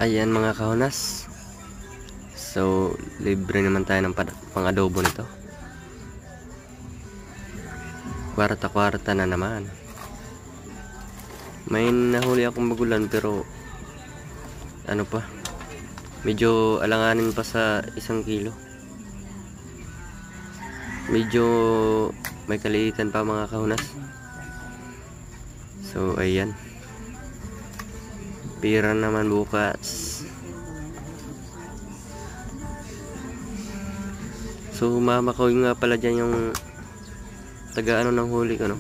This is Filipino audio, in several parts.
Ayan mga kahunas. So, libre naman tayo ng pang-adobo nito. Kwarta-kwarta na naman. May nahuli akong bagulan pero ano pa, medyo alanganin pa sa 1 kilo. Medyo may kaliitan pa mga kahunas. So, ayan. Pira naman bukas. So, mama ko nga pala dyan yung taga-ano ng huli ko, no?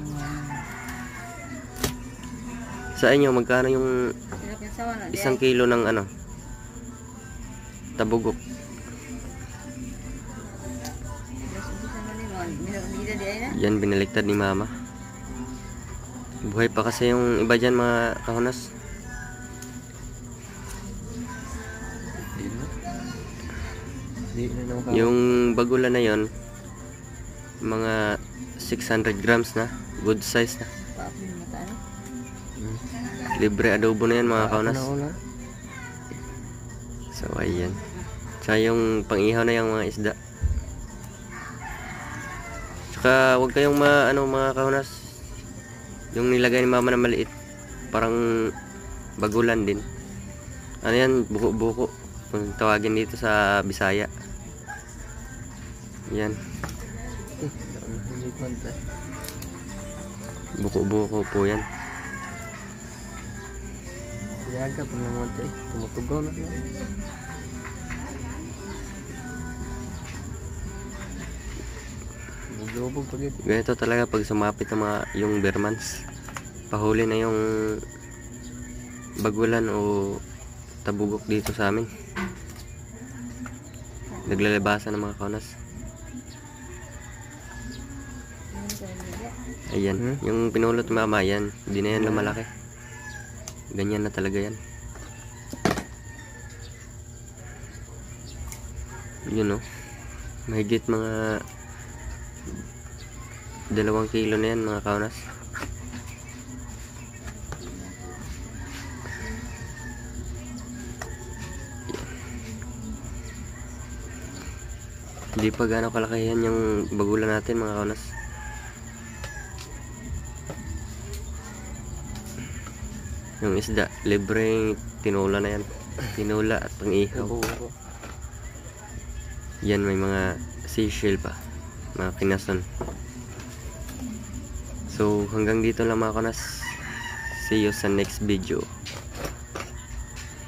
Sa inyo, magkano yung 1 kilo ng ano? Tabugok. Yan, binaliktad ni mama. Buhay pa kasi yung iba dyan mga kahunas. Yung bagulan na yon, mga 600 grams na, good size na. Libre adobo na yan mga kaunas. So ayan. Tsaka yung pang-ihaw na yung mga isda. Tsaka huwag kayong mga kaunas, yung nilagay ni mama na maliit, parang bagulan din. Ano yan, buko-buko kung tawagin dito sa Bisaya. Yan, buko-buko po yan. Yaga pa naman tayo, tumutugaw na lang. Buglobog pa dito. Ganito talaga pag sumapit na yung bermans, pahuli na yung bagulan o tabugok dito sa amin. Naglalabasan ng mga kaunas. Ayan, yung pinulot ni mama yan, hindi na yan lumalaki. Ganyan na talaga yan. Yun, no? Mahigit mga 2 kilo na yan mga kaunas. Hindi pa gaano kalakihan yung bagulan natin mga kaunas. Yung isda, libreng tinula na yan. Tinula at pang-ihaw. Yan, may mga seashell pa, mga kinason. So hanggang dito lang mga kaunas. See you sa next video.